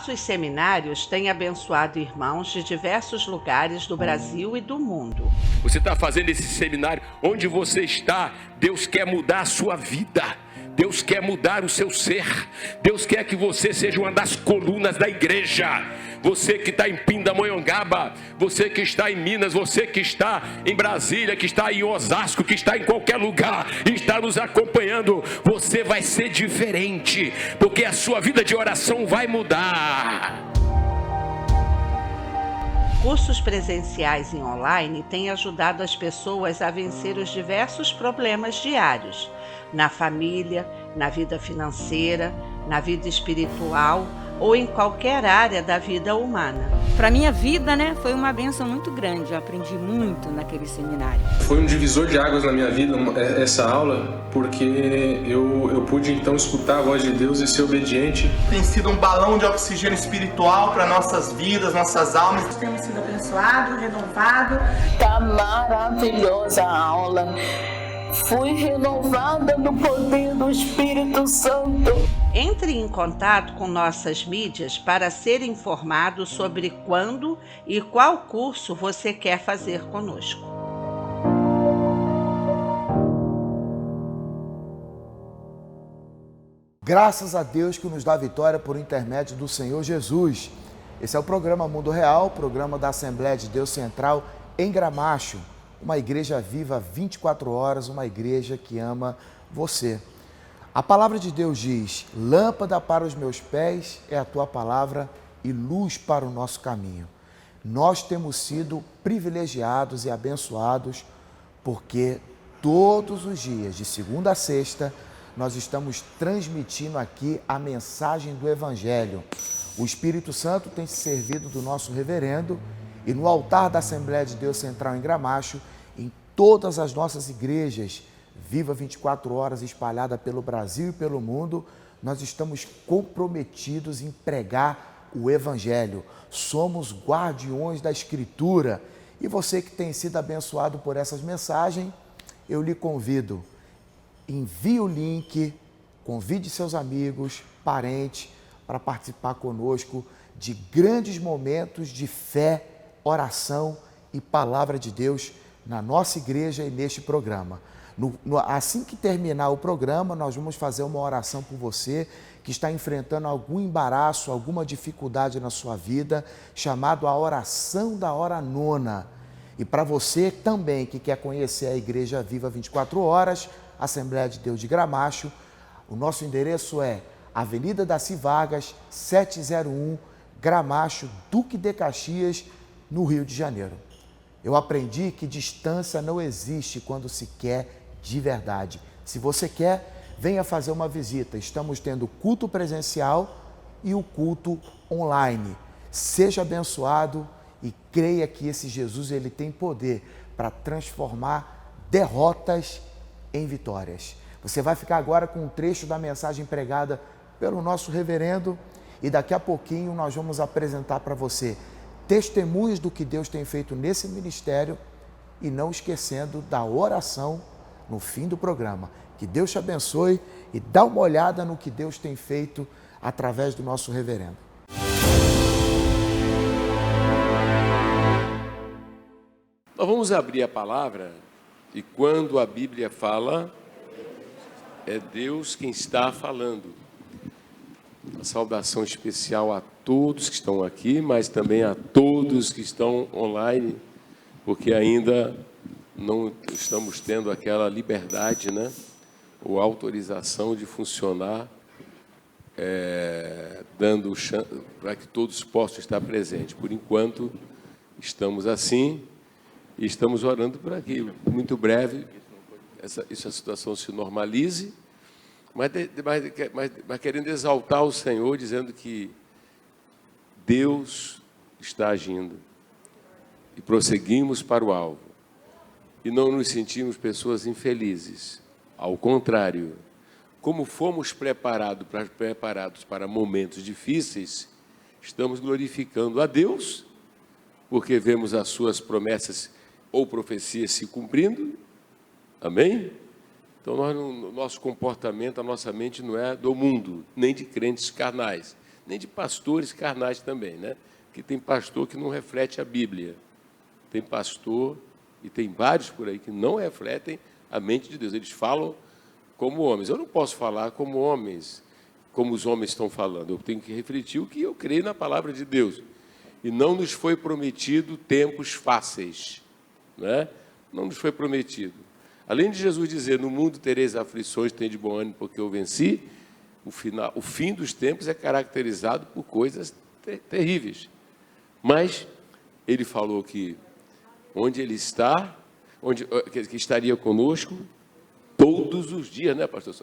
Nossos seminários têm abençoado irmãos de diversos lugares do Brasil e do mundo. Você está fazendo esse seminário, onde você está, Deus quer mudar a sua vida. Deus quer mudar o seu ser. Deus quer que você seja uma das colunas da igreja. Você que está em Pindamonhangaba, você que está em Minas, você que está em Brasília, que está em Osasco, que está em qualquer lugar e está nos acompanhando, você vai ser diferente, porque a sua vida de oração vai mudar. Cursos presenciais e online têm ajudado as pessoas a vencer os diversos problemas diários, na família, na vida financeira, na vida espiritual ou em qualquer área da vida humana. Para minha vida, foi uma bênção muito grande. Eu aprendi muito naquele seminário. Foi um divisor de águas na minha vida essa aula, porque eu pude então escutar a voz de Deus e ser obediente. Tem sido um balão de oxigênio espiritual para nossas vidas, nossas almas. Temos sido abençoados, renovados. Tá maravilhosa a aula. Fui renovada no poder do Espírito Santo. Entre em contato com nossas mídias para ser informado sobre quando e qual curso você quer fazer conosco. Graças a Deus que nos dá vitória por intermédio do Senhor Jesus. Esse é o programa Mundo Real, programa da Assembleia de Deus Central em Gramacho. Uma igreja viva 24 horas, uma igreja que ama você. A palavra de Deus diz: lâmpada para os meus pés é a tua palavra e luz para o nosso caminho. Nós temos sido privilegiados e abençoados porque todos os dias, de segunda a sexta, nós estamos transmitindo aqui a mensagem do Evangelho. O Espírito Santo tem se servido do nosso reverendo e no altar da Assembleia de Deus Central em Gramacho, em todas as nossas igrejas, viva 24 horas espalhada pelo Brasil e pelo mundo, nós estamos comprometidos em pregar o Evangelho. Somos guardiões da Escritura. E você que tem sido abençoado por essas mensagens, eu lhe convido, envie o link, convide seus amigos, parentes, para participar conosco de grandes momentos de fé, oração e palavra de Deus na nossa igreja e neste programa. Assim que terminar o programa, nós vamos fazer uma oração por você que está enfrentando algum embaraço, alguma dificuldade na sua vida, chamado a oração da hora nona. E para você também que quer conhecer a Igreja Viva 24 Horas, Assembleia de Deus de Gramacho, o nosso endereço é Avenida Daci Vargas, 701, Gramacho, Duque de Caxias, no Rio de Janeiro. Eu aprendi que distância não existe quando se quer de verdade. Se você quer, venha fazer uma visita. Estamos tendo culto presencial e o culto online. Seja abençoado e creia que esse Jesus ele tem poder para transformar derrotas em vitórias. Você vai ficar agora com um trecho da mensagem pregada pelo nosso reverendo e daqui a pouquinho nós vamos apresentar para você testemunhos do que Deus tem feito nesse ministério e não esquecendo da oração no fim do programa. Que Deus te abençoe e dá uma olhada no que Deus tem feito através do nosso reverendo. Nós vamos abrir a palavra e quando a Bíblia fala, é Deus quem está falando. Uma saudação especial a todos que estão aqui, mas também a todos que estão online, porque ainda não estamos tendo aquela liberdade, ou autorização de funcionar, dando chance para que todos possam estar presentes. Por enquanto, estamos assim e estamos orando por aqui. Muito breve, essa situação se normalize, mas querendo exaltar o Senhor, dizendo que Deus está agindo e prosseguimos para o alvo e não nos sentimos pessoas infelizes. Ao contrário, como fomos preparados para momentos difíceis, estamos glorificando a Deus porque vemos as suas promessas ou profecias se cumprindo. Amém? Então, nosso comportamento, a nossa mente não é do mundo, nem de crentes carnais, nem de pastores carnais também, né? Que tem pastor que não reflete a Bíblia. Tem pastor, e tem vários por aí, que não refletem a mente de Deus. Eles falam como homens. Eu não posso falar como homens, como os homens estão falando. Eu tenho que refletir o que eu creio na palavra de Deus. E não nos foi prometido tempos fáceis, né? Não nos foi prometido. Além de Jesus dizer, no mundo tereis aflições, tem de bom ânimo porque eu venci, o fim dos tempos é caracterizado por coisas terríveis. Mas ele falou que onde ele está, que estaria conosco todos os dias, né, pastor?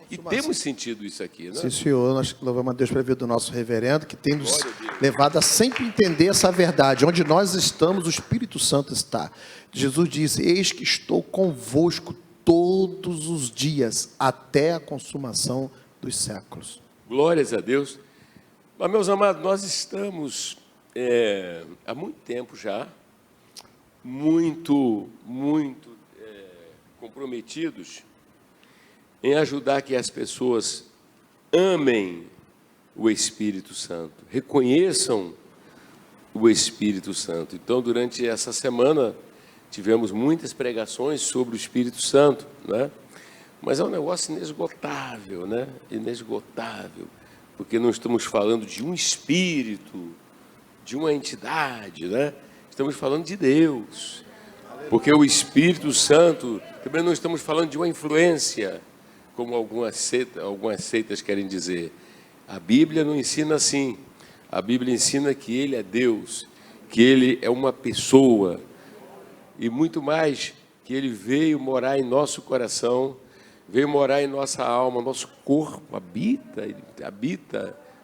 E temos sentido isso aqui, né? Sim, senhor. Nós louvamos a Deus pela vida do nosso reverendo, que tem nos levado a sempre entender essa verdade. Onde nós estamos, o Espírito Santo está. Jesus disse, eis que estou convosco todos os dias, até a consumação dos séculos. Glórias a Deus. Mas, meus amados, nós estamos há muito tempo já, muito comprometidos em ajudar que as pessoas amem o Espírito Santo, reconheçam o Espírito Santo. Então, durante essa semana, tivemos muitas pregações sobre o Espírito Santo, né? Mas é um negócio inesgotável, né? Inesgotável, porque não estamos falando de um espírito, de uma entidade, né? Estamos falando de Deus, porque o Espírito Santo, também não estamos falando de uma influência, como algumas seitas querem dizer. A Bíblia não ensina assim. A Bíblia ensina que Ele é Deus, que Ele é uma pessoa, e muito mais, que Ele veio morar em nosso coração, veio morar em nossa alma, nosso corpo habita.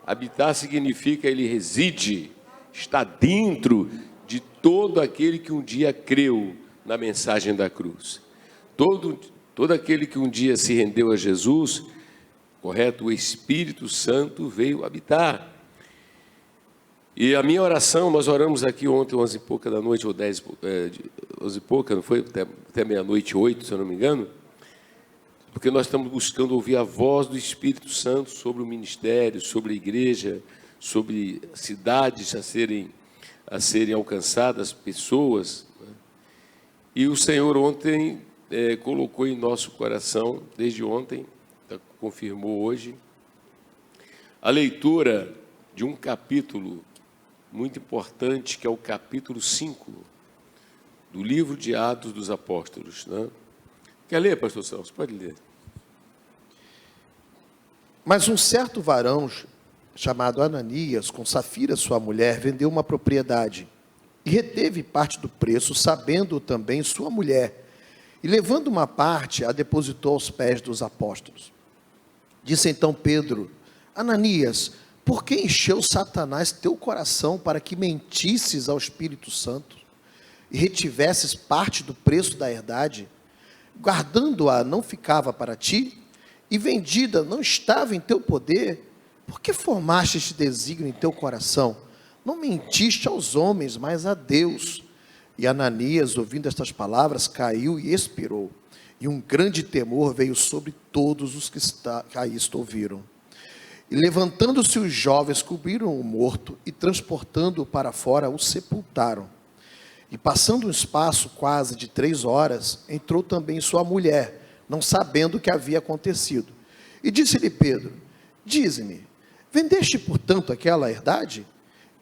Habitar significa Ele reside, está dentro de todo aquele que um dia creu na mensagem da cruz. Todo aquele que um dia se rendeu a Jesus, correto, o Espírito Santo veio habitar. E a minha oração, nós oramos aqui ontem, 11 e pouca da noite, ou 11 e pouca, não foi? Até meia-noite, 8, se eu não me engano, porque nós estamos buscando ouvir a voz do Espírito Santo sobre o ministério, sobre a igreja, sobre cidades a serem alcançadas, pessoas, né? E o Senhor ontem colocou em nosso coração, desde ontem, confirmou hoje, a leitura de um capítulo muito importante, que é o capítulo 5 do livro de Atos dos Apóstolos, né? Quer ler, pastor Celso? Pode ler. Mas um certo varão, chamado Ananias, com Safira, sua mulher, vendeu uma propriedade e reteve parte do preço, sabendo também sua mulher, e levando uma parte, a depositou aos pés dos apóstolos. Disse então Pedro, Ananias, por que encheu Satanás teu coração para que mentisses ao Espírito Santo e retivesses parte do preço da herdade? Guardando-a não ficava para ti, e vendida não estava em teu poder? Por que formaste este desígnio em teu coração? Não mentiste aos homens, mas a Deus. E Ananias, ouvindo estas palavras, caiu e expirou. E um grande temor veio sobre todos os que a isto ouviram. E levantando-se os jovens, cobriram o morto e transportando-o para fora, o sepultaram. E passando um espaço quase de 3 horas, entrou também sua mulher, não sabendo o que havia acontecido. E disse-lhe Pedro, dize-me, vendeste portanto aquela herdade?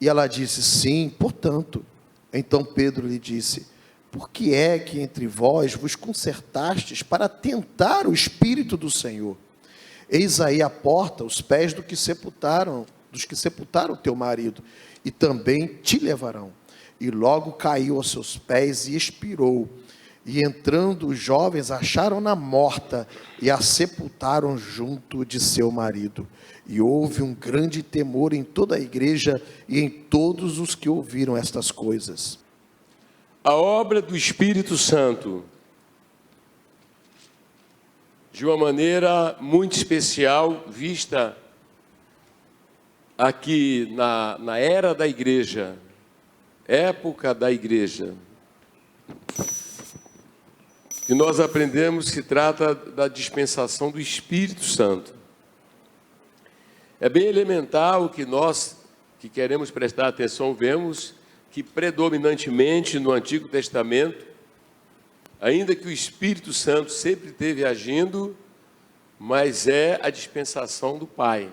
E ela disse, sim, portanto. Então Pedro lhe disse, por que é que entre vós vos concertastes para tentar o Espírito do Senhor? Eis aí a porta, os pés dos que sepultaram teu marido, e também te levarão. E logo caiu aos seus pés e expirou. E entrando os jovens, acharam-na morta e a sepultaram junto de seu marido. E houve um grande temor em toda a igreja e em todos os que ouviram estas coisas. A obra do Espírito Santo, de uma maneira muito especial, vista aqui na era da igreja, época da igreja, e nós aprendemos que se trata da dispensação do Espírito Santo. É bem elementar o que nós, que queremos prestar atenção, vemos que predominantemente no Antigo Testamento, ainda que o Espírito Santo sempre esteve agindo, mas é a dispensação do Pai.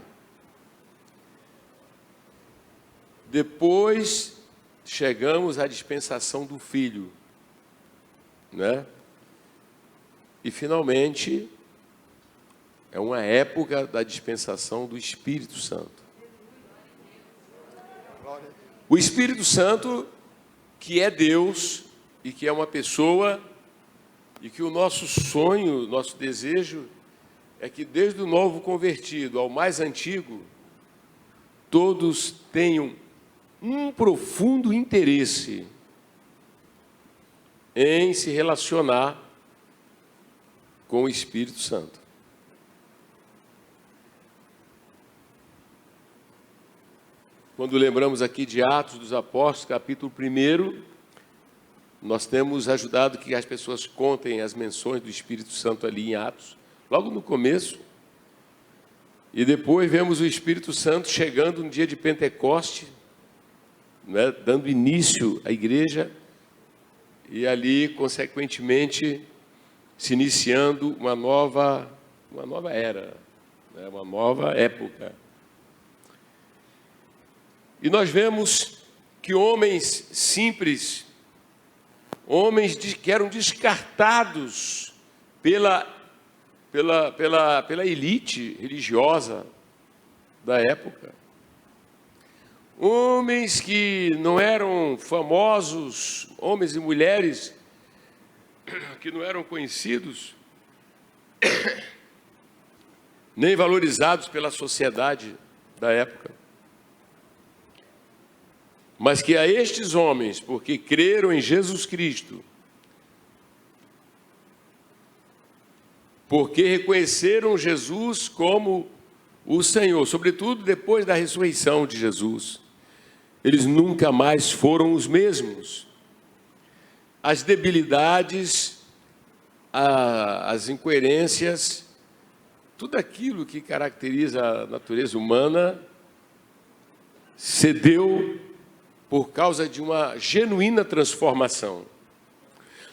Depois chegamos à dispensação do Filho, né? E finalmente é uma época da dispensação do Espírito Santo. O Espírito Santo, que é Deus e que é uma pessoa, e que o nosso sonho, nosso desejo é que desde o novo convertido ao mais antigo, todos tenham um profundo interesse em se relacionar com o Espírito Santo. Quando lembramos aqui de Atos dos Apóstolos, capítulo 1, nós temos ajudado que as pessoas contem as menções do Espírito Santo ali em Atos, logo no começo. E depois vemos o Espírito Santo chegando no dia de Pentecoste, né, dando início à igreja, e ali, consequentemente, se iniciando uma nova era, né, uma nova época. E nós vemos que homens simples, homens que eram descartados pela elite religiosa da época, homens que não eram famosos, homens e mulheres que não eram conhecidos, nem valorizados pela sociedade da época, mas que a estes homens, porque creram em Jesus Cristo, porque reconheceram Jesus como o Senhor, sobretudo depois da ressurreição de Jesus, eles nunca mais foram os mesmos. As debilidades, as incoerências, tudo aquilo que caracteriza a natureza humana cedeu por causa de uma genuína transformação.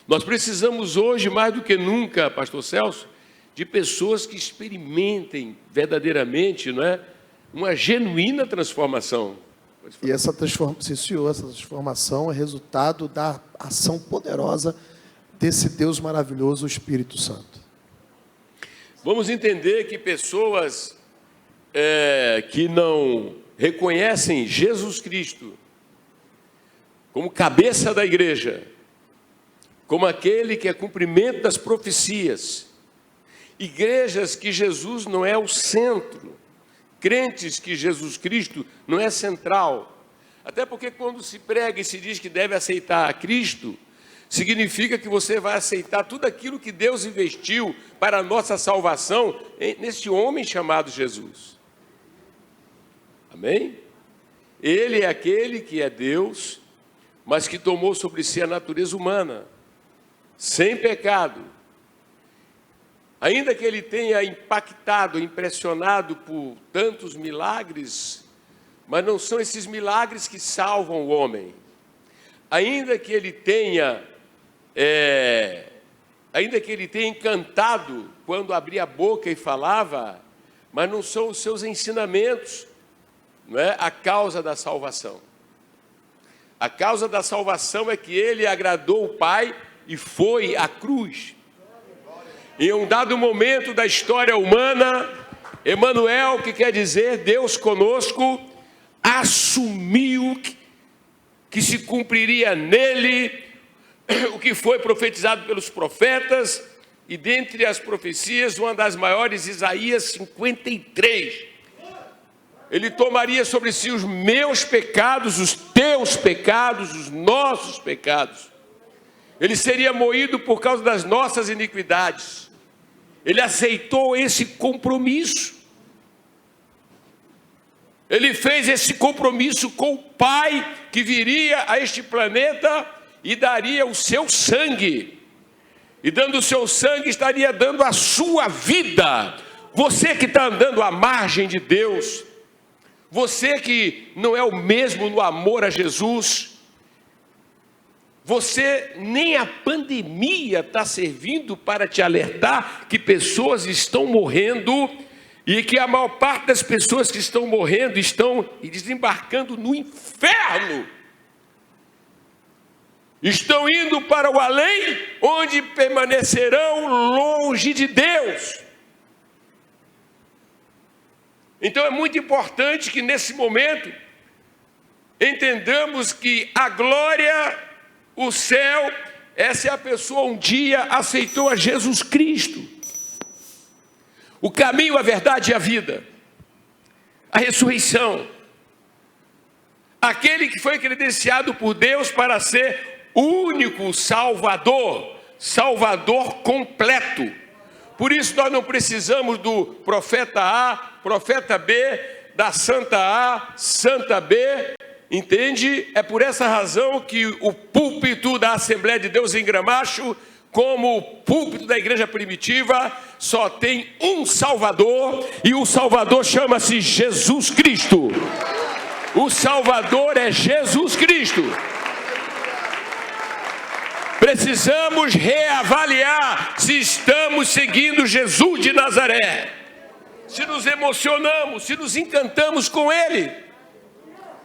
Nós precisamos hoje, mais do que nunca, pastor Celso, de pessoas que experimentem verdadeiramente, não é, uma genuína transformação. E essa transformação é resultado da ação poderosa desse Deus maravilhoso, o Espírito Santo. Vamos entender que pessoas que não reconhecem Jesus Cristo como cabeça da igreja, como aquele que é cumprimento das profecias, igrejas que Jesus não é o centro, crentes que Jesus Cristo não é central, até porque quando se prega e se diz que deve aceitar a Cristo, significa que você vai aceitar tudo aquilo que Deus investiu para a nossa salvação nesse homem chamado Jesus. Amém? Ele é aquele que é Deus, mas que tomou sobre si a natureza humana, sem pecado. Ainda que ele tenha impactado, impressionado por tantos milagres, mas não são esses milagres que salvam o homem. Ainda que ele tenha encantado quando abria a boca e falava, mas não são os seus ensinamentos, não é, a causa da salvação. A causa da salvação é que ele agradou o Pai e foi à cruz. Em um dado momento da história humana, Emanuel, que quer dizer Deus conosco, assumiu que se cumpriria nele o que foi profetizado pelos profetas, e dentre as profecias, uma das maiores, Isaías 53. Ele tomaria sobre si os meus pecados, os teus pecados, os nossos pecados. Ele seria moído por causa das nossas iniquidades. Ele aceitou esse compromisso. Ele fez esse compromisso com o Pai, que viria a este planeta e daria o seu sangue. E dando o seu sangue, estaria dando a sua vida. Você que está andando à margem de Deus, Você que não é o mesmo no amor a Jesus, você nem a pandemia está servindo para te alertar que pessoas estão morrendo e que a maior parte das pessoas que estão morrendo estão desembarcando no inferno. Estão indo para o além, onde permanecerão longe de Deus. Então é muito importante que nesse momento entendamos que a glória, o céu, essa é a pessoa um dia aceitou a Jesus Cristo. O caminho, a verdade e a vida. A ressurreição. Aquele que foi credenciado por Deus para ser o único Salvador, Salvador completo. Por isso nós não precisamos do profeta A, profeta B, da santa A, santa B, entende? É por essa razão que o púlpito da Assembleia de Deus em Gramacho, como o púlpito da igreja primitiva, só tem um Salvador, e o Salvador chama-se Jesus Cristo. O Salvador é Jesus Cristo. Precisamos reavaliar se estamos seguindo Jesus de Nazaré, se nos emocionamos, se nos encantamos com Ele,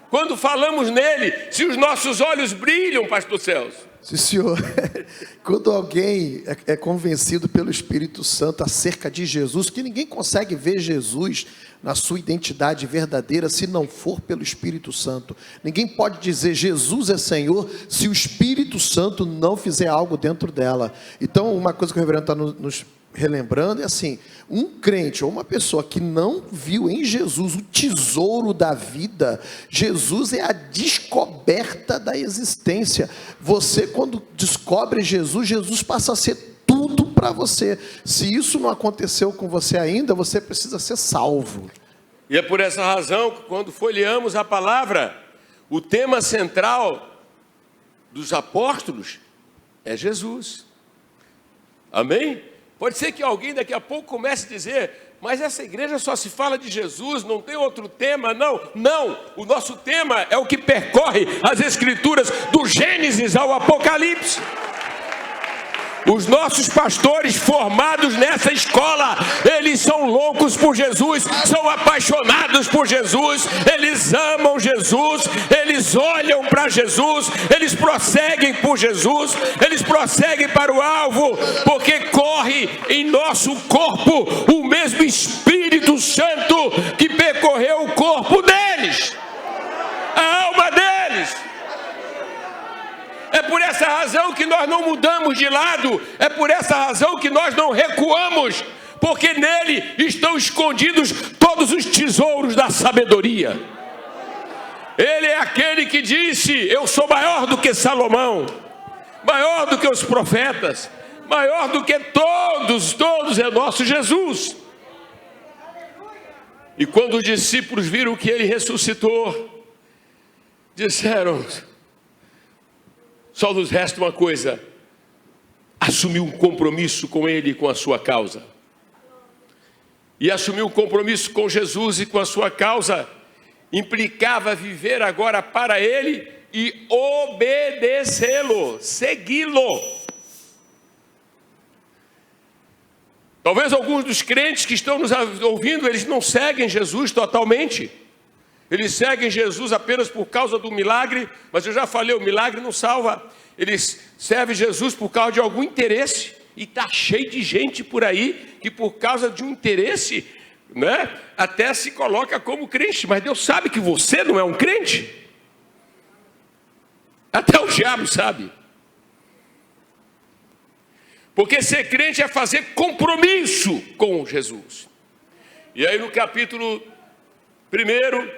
quando falamos nele, se os nossos olhos brilham, pastor Celso. Sim, senhor. Quando alguém é convencido pelo Espírito Santo acerca de Jesus, que ninguém consegue ver Jesus na sua identidade verdadeira se não for pelo Espírito Santo. Ninguém pode dizer Jesus é Senhor se o Espírito Santo não fizer algo dentro dela. Então, uma coisa que o reverendo está nos relembrando é assim: um crente ou uma pessoa que não viu em Jesus o tesouro da vida, Jesus é a descoberta da existência. Você, quando descobre Jesus, Jesus passa a ser tudo para você. Se isso não aconteceu com você ainda, você precisa ser salvo. E é por essa razão que quando folheamos a palavra, o tema central dos apóstolos é Jesus. Amém? Pode ser que alguém daqui a pouco comece a dizer: mas essa igreja só se fala de Jesus, não tem outro tema. Não, o nosso tema é o que percorre as escrituras do Gênesis ao Apocalipse. Os nossos pastores formados nessa escola, eles são loucos por Jesus, são apaixonados por Jesus, eles amam Jesus, eles olham para Jesus, eles prosseguem por Jesus, eles prosseguem para o alvo, porque corre em nosso corpo o mesmo Espírito Santo que percorreu o corpo deles, a alma deles. É por essa razão que nós não mudamos de lado, é por essa razão que nós não recuamos, porque nele estão escondidos todos os tesouros da sabedoria. Ele é aquele que disse: eu sou maior do que Salomão, maior do que os profetas, maior do que todos é nosso Jesus. E quando os discípulos viram que ele ressuscitou, disseram: só nos resta uma coisa: assumir um compromisso com ele e com a sua causa. E assumir um compromisso com Jesus e com a sua causa implicava viver agora para ele e obedecê-lo, segui-lo. Talvez alguns dos crentes que estão nos ouvindo, eles não seguem Jesus totalmente. Eles seguem Jesus apenas por causa do milagre, mas eu já falei, o milagre não salva. Eles servem Jesus por causa de algum interesse, e está cheio de gente por aí que por causa de um interesse, né, até se coloca como crente, mas Deus sabe que você não é um crente. Até o diabo sabe. Porque ser crente é fazer compromisso com Jesus. E aí no capítulo 1,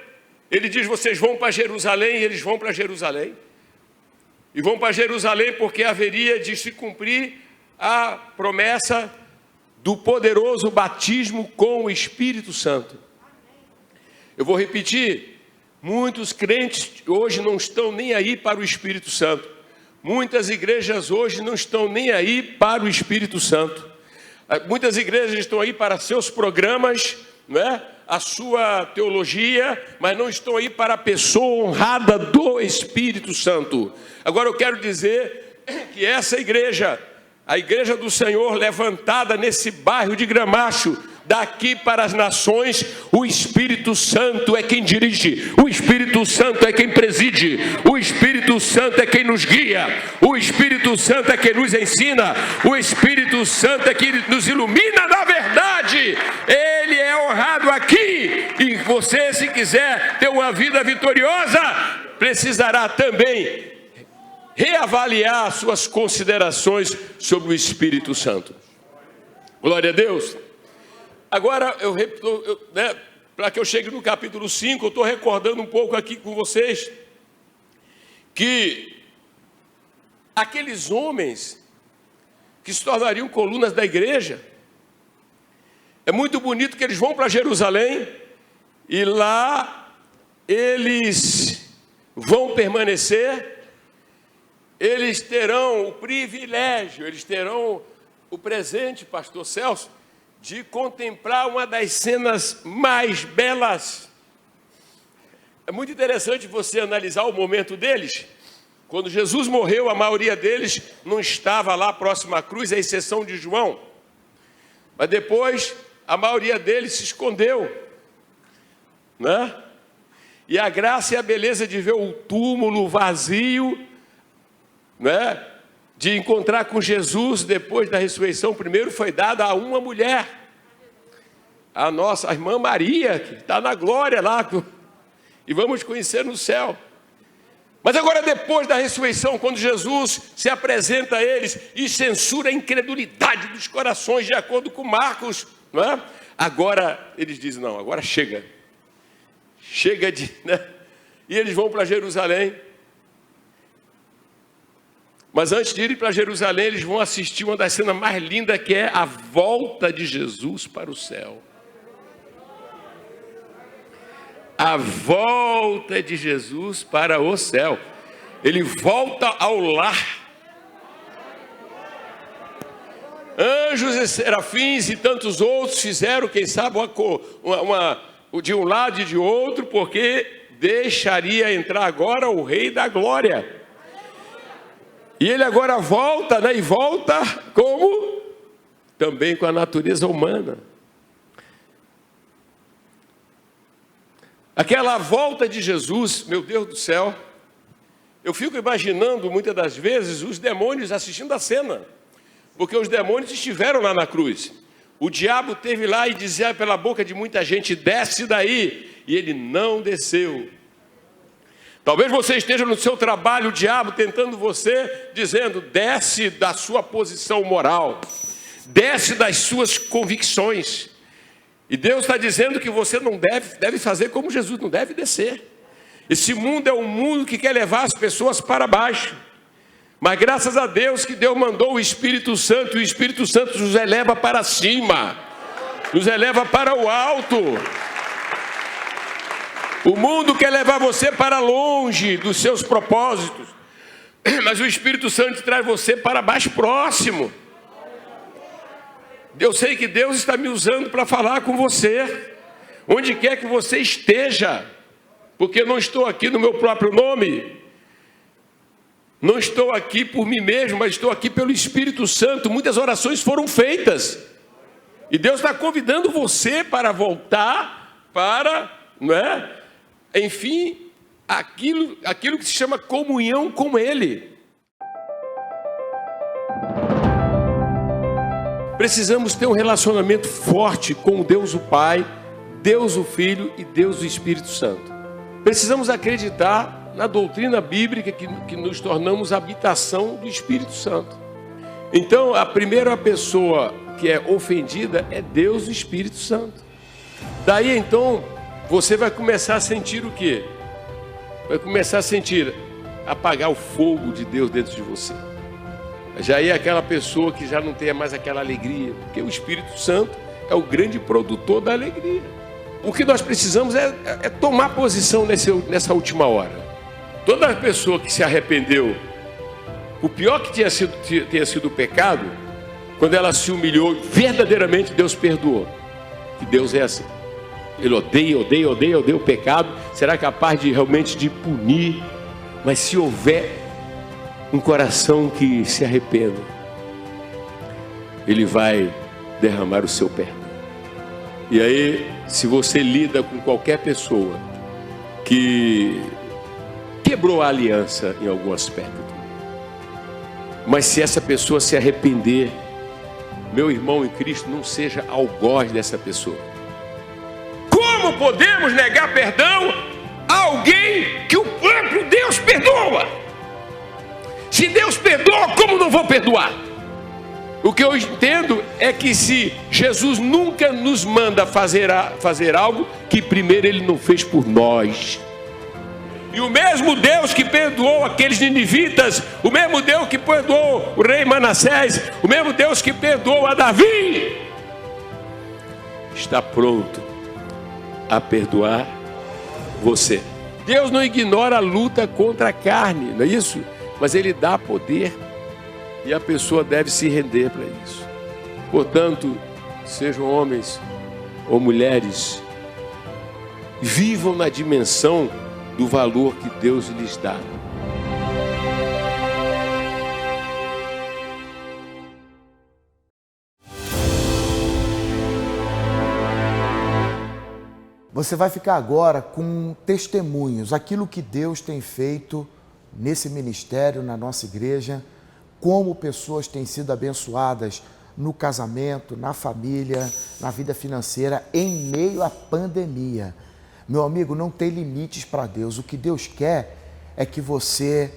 ele diz: vocês vão para Jerusalém, e eles vão para Jerusalém. E vão para Jerusalém porque haveria de se cumprir a promessa do poderoso batismo com o Espírito Santo. Eu vou repetir: muitos crentes hoje não estão nem aí para o Espírito Santo. Muitas igrejas hoje não estão nem aí para o Espírito Santo. Muitas igrejas estão aí para seus programas, não é? a sua teologia, mas não estão aí para a pessoa honrada do Espírito Santo. Agora eu quero dizer que essa igreja, a igreja do Senhor levantada nesse bairro de Gramacho, daqui para as nações, o Espírito Santo é quem dirige, o Espírito Santo é quem preside, o Espírito Santo é quem nos guia, o Espírito Santo é quem nos ensina, o Espírito Santo é quem nos ilumina na verdade. Ele é honrado aqui, e você, se quiser ter uma vida vitoriosa, precisará também reavaliar suas considerações sobre o Espírito Santo. Glória a Deus. Agora, para que eu chegue no capítulo 5, eu estou recordando um pouco aqui com vocês que aqueles homens que se tornariam colunas da igreja, é muito bonito que eles vão para Jerusalém e lá eles vão permanecer, eles terão o privilégio, eles terão o presente, pastor Celso, de contemplar uma das cenas mais belas. É muito interessante você analisar o momento deles. Quando Jesus morreu, a maioria deles não estava lá próximo à cruz, à exceção de João. Mas depois, a maioria deles se escondeu, né? E a graça e a beleza de ver o túmulo vazio, né? De encontrar com Jesus depois da ressurreição, primeiro foi dada a uma mulher, a nossa irmã Maria, que está na glória lá, e vamos conhecer no céu. Mas agora, depois da ressurreição, quando Jesus se apresenta a eles e censura a incredulidade dos corações, de acordo com Marcos, não é? Agora eles dizem, não, agora chega de, né? E eles vão para Jerusalém. Mas antes de irem para Jerusalém, eles vão assistir uma das cenas mais lindas, que é a volta de Jesus para o céu. A volta de Jesus para o céu. Ele volta ao lar. Anjos e serafins e tantos outros fizeram, quem sabe, de um lado e de outro, porque deixaria entrar agora o Rei da Glória. E ele agora volta, né? E volta como? Também com a natureza humana. Aquela volta de Jesus, meu Deus do céu, eu fico imaginando muitas das vezes os demônios assistindo a cena, porque os demônios estiveram lá na cruz. O diabo esteve lá e dizia pela boca de muita gente, desce daí, e ele não desceu. Talvez você esteja no seu trabalho, o diabo tentando você, dizendo, desce da sua posição moral, desce das suas convicções. E Deus está dizendo que você não deve fazer como Jesus, não deve descer. Esse mundo é um mundo que quer levar as pessoas para baixo. Mas graças a Deus que Deus mandou o Espírito Santo, e o Espírito Santo nos eleva para cima, nos eleva para o alto. O mundo quer levar você para longe dos seus propósitos, mas o Espírito Santo traz você para mais próximo. Eu sei que Deus está me usando para falar com você, onde quer que você esteja, porque eu não estou aqui no meu próprio nome, não estou aqui por mim mesmo, mas estou aqui pelo Espírito Santo. Muitas orações foram feitas, e Deus está convidando você para voltar para, não é? Enfim, aquilo que se chama comunhão com Ele. Precisamos ter um relacionamento forte com Deus o Pai, Deus o Filho e Deus o Espírito Santo. Precisamos acreditar na doutrina bíblica que nos tornamos habitação do Espírito Santo. Então, a primeira pessoa que é ofendida é Deus, o Espírito Santo. Daí, então, você vai começar a sentir o quê? Vai começar a sentir, apagar o fogo de Deus dentro de você. Já é aquela pessoa que já não tem mais aquela alegria, porque o Espírito Santo é o grande produtor da alegria. O que nós precisamos é tomar posição nessa última hora. Toda pessoa que se arrependeu, o pior que tenha sido o pecado, quando ela se humilhou, verdadeiramente Deus perdoou. Que Deus é assim. ele odeia o pecado, será capaz de realmente de punir. Mas se houver um coração que se arrependa, ele vai derramar o seu perdão. E aí, se você lida com qualquer pessoa que quebrou a aliança em algum aspecto, mas se essa pessoa se arrepender, meu irmão em Cristo, não seja algoz dessa pessoa. Como podemos negar perdão a alguém que o próprio Deus perdoa? Se Deus perdoa, como não vou perdoar? O que eu entendo é que se Jesus nunca nos manda fazer algo que primeiro Ele não fez por nós. E o mesmo Deus que perdoou aqueles ninivitas, o mesmo Deus que perdoou o rei Manassés, o mesmo Deus que perdoou a Davi, está pronto a perdoar você. Deus não ignora a luta contra a carne, não é isso? Mas Ele dá poder e a pessoa deve se render para isso. Portanto, sejam homens ou mulheres, vivam na dimensão do valor que Deus lhes dá. Você vai ficar agora com testemunhos, aquilo que Deus tem feito nesse ministério, na nossa igreja, como pessoas têm sido abençoadas no casamento, na família, na vida financeira, em meio à pandemia. Meu amigo, não tem limites para Deus. O que Deus quer é que você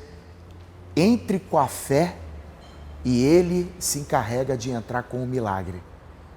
entre com a fé e Ele se encarrega de entrar com o milagre.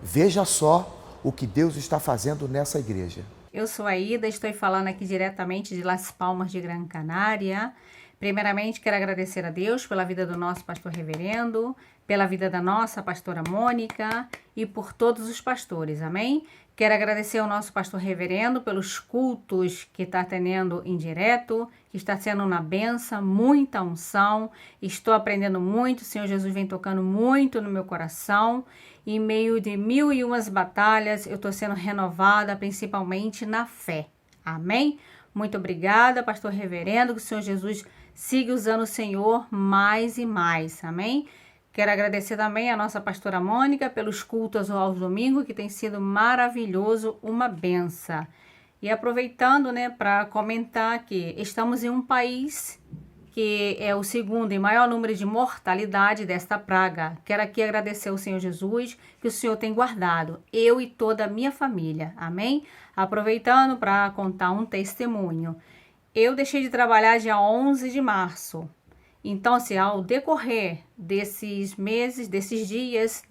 Veja só o que Deus está fazendo nessa igreja. Eu sou a Ida, estou falando aqui diretamente de Las Palmas de Gran Canária. Primeiramente, quero agradecer a Deus pela vida do nosso pastor reverendo, pela vida da nossa pastora Mônica e por todos os pastores, amém? Quero agradecer ao nosso pastor reverendo pelos cultos que está tendo em direto, que está sendo uma benção, muita unção. Estou aprendendo muito, o Senhor Jesus vem tocando muito no meu coração. Em meio de 1001 batalhas, eu estou sendo renovada, principalmente na fé. Amém? Muito obrigada, pastor reverendo, que o Senhor Jesus siga usando o Senhor mais e mais. Amém? Quero agradecer também a nossa pastora Mônica pelos cultos aos domingos, que tem sido maravilhoso, uma benção. E aproveitando, para comentar que estamos em um país que é o segundo e maior número de mortalidade desta praga. Quero aqui agradecer ao Senhor Jesus, que o Senhor tem guardado, eu e toda a minha família. Amém? Aproveitando para contar um testemunho. Eu deixei de trabalhar dia 11 de março. Então, assim, ao decorrer desses meses, desses dias,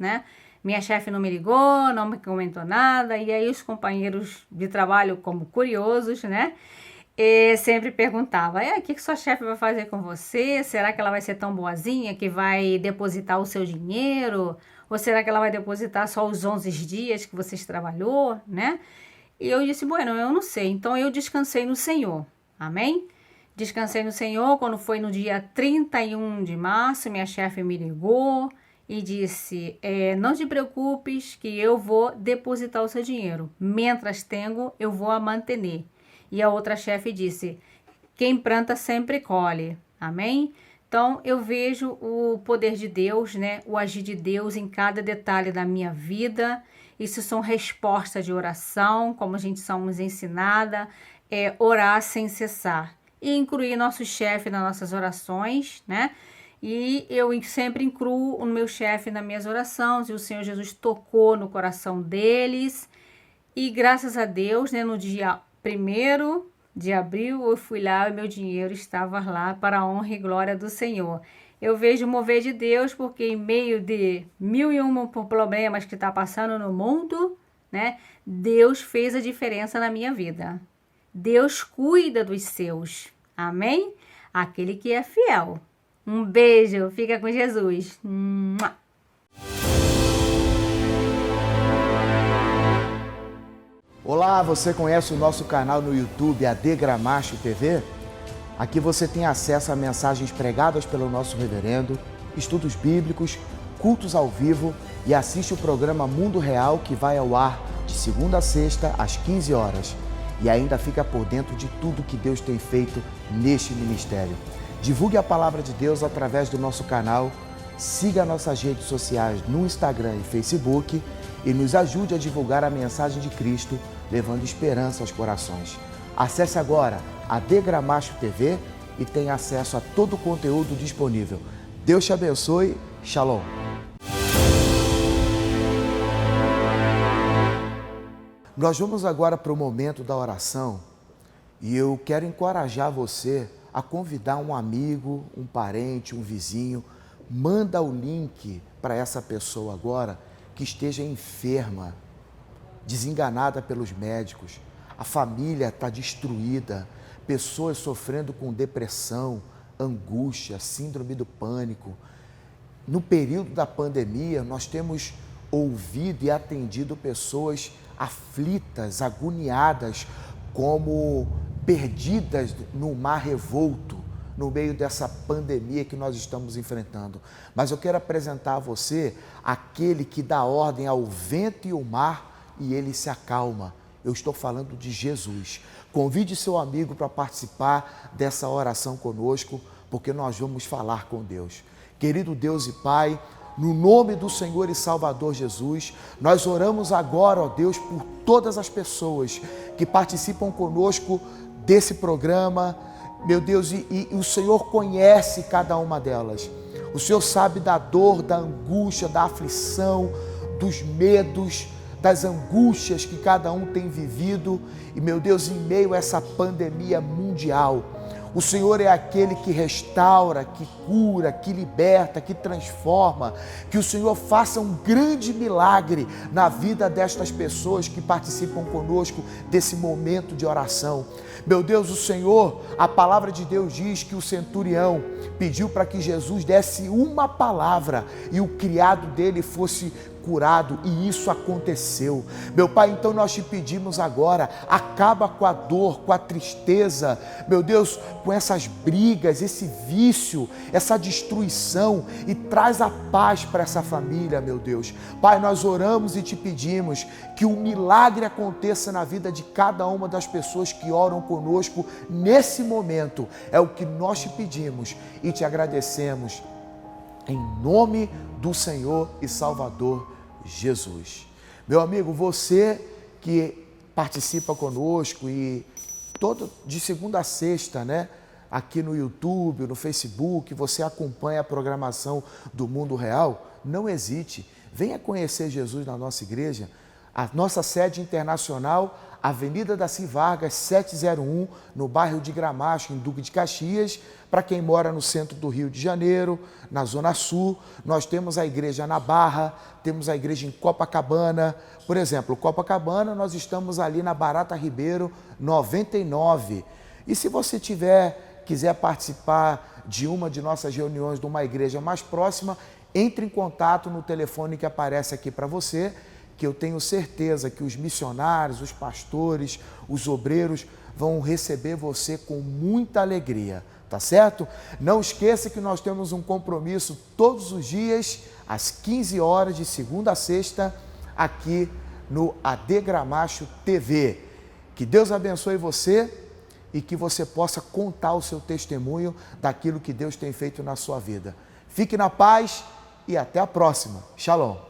minha chefe não me ligou, não me comentou nada, e aí os companheiros de trabalho, como curiosos, e sempre perguntava, o que sua chefe vai fazer com você? Será que ela vai ser tão boazinha que vai depositar o seu dinheiro? Ou será que ela vai depositar só os 11 dias que você trabalhou, E eu disse, bueno, eu não sei. Então, eu descansei no Senhor. Amém? Descansei no Senhor. Quando foi no dia 31 de março, minha chefe me ligou e disse, não te preocupes que eu vou depositar o seu dinheiro. Mientras tenho, eu vou a manter. E a outra chefe disse, quem planta sempre colhe. Amém? Então, eu vejo o poder de Deus, o agir de Deus em cada detalhe da minha vida. Isso são respostas de oração, como a gente somos ensinada, orar sem cessar. E incluir nosso chefe nas nossas orações, E eu sempre incluo o meu chefe nas minhas orações, e o Senhor Jesus tocou no coração deles. E graças a Deus, no dia 1º de abril, eu fui lá e meu dinheiro estava lá para a honra e glória do Senhor. Eu vejo o mover de Deus, porque em meio de 1001 problemas que está passando no mundo, Deus fez a diferença na minha vida. Deus cuida dos seus. Amém? Aquele que é fiel. Um beijo. Fica com Jesus. Olá, você conhece o nosso canal no YouTube, AD Gramacho TV? Aqui você tem acesso a mensagens pregadas pelo nosso reverendo, estudos bíblicos, cultos ao vivo e assiste o programa Mundo Real, que vai ao ar de de segunda a sexta, às 15 horas. E ainda fica por dentro de tudo que Deus tem feito neste ministério. Divulgue a palavra de Deus através do nosso canal, siga nossas redes sociais no Instagram e Facebook e nos ajude a divulgar a mensagem de Cristo, levando esperança aos corações. Acesse agora a Degramacho TV e tenha acesso a todo o conteúdo disponível. Deus te abençoe. Shalom. Nós vamos agora para o momento da oração e eu quero encorajar você a convidar um amigo, um parente, um vizinho. Manda o link para essa pessoa agora que esteja enferma, desenganada pelos médicos. A família está destruída, pessoas sofrendo com depressão, angústia, síndrome do pânico. No período da pandemia, nós temos ouvido e atendido pessoas aflitas, agoniadas, como perdidas no mar revolto, no meio dessa pandemia que nós estamos enfrentando. Mas eu quero apresentar a você aquele que dá ordem ao vento e ao mar e ele se acalma. Eu estou falando de Jesus. Convide seu amigo para participar dessa oração conosco, porque nós vamos falar com Deus. Querido Deus e Pai, no nome do Senhor e Salvador Jesus, nós oramos agora, ó Deus, por todas as pessoas que participam conosco desse programa, meu Deus, e o Senhor conhece cada uma delas. O Senhor sabe da dor, da angústia, da aflição, dos medos, das angústias que cada um tem vivido. E, meu Deus, em meio a essa pandemia mundial, o Senhor é aquele que restaura, que cura, que liberta, que transforma. Que o Senhor faça um grande milagre na vida destas pessoas que participam conosco desse momento de oração. Meu Deus, o Senhor, a palavra de Deus diz que o centurião pediu para que Jesus desse uma palavra e o criado dele fosse curado, e isso aconteceu. Meu Pai, então nós te pedimos agora, acaba com a dor, com a tristeza, meu Deus, com essas brigas, esse vício, essa destruição, e traz a paz para essa família, meu Deus. Pai, nós oramos e te pedimos que um milagre aconteça na vida de cada uma das pessoas que oram conosco nesse momento. É o que nós te pedimos e te agradecemos em nome do Senhor e Salvador Jesus. Meu amigo, você que participa conosco e de segunda a sexta, né? Aqui no YouTube, no Facebook, você acompanha a programação do Mundo Real, não hesite, venha conhecer Jesus na nossa igreja. A nossa sede internacional, Avenida Daci Vargas, 701, no bairro de Gramacho, em Duque de Caxias. Para quem mora no centro do Rio de Janeiro, na Zona Sul, nós temos a igreja na Barra, temos a igreja em Copacabana. Por exemplo, Copacabana, nós estamos ali na Barata Ribeiro, 99. E se você quiser participar de uma de nossas reuniões de uma igreja mais próxima, entre em contato no telefone que aparece aqui para você, que eu tenho certeza que os missionários, os pastores, os obreiros vão receber você com muita alegria, tá certo? Não esqueça que nós temos um compromisso todos os dias, às 15 horas, de segunda a sexta, aqui no AD Gramacho TV. Que Deus abençoe você e que você possa contar o seu testemunho daquilo que Deus tem feito na sua vida. Fique na paz e até a próxima. Shalom.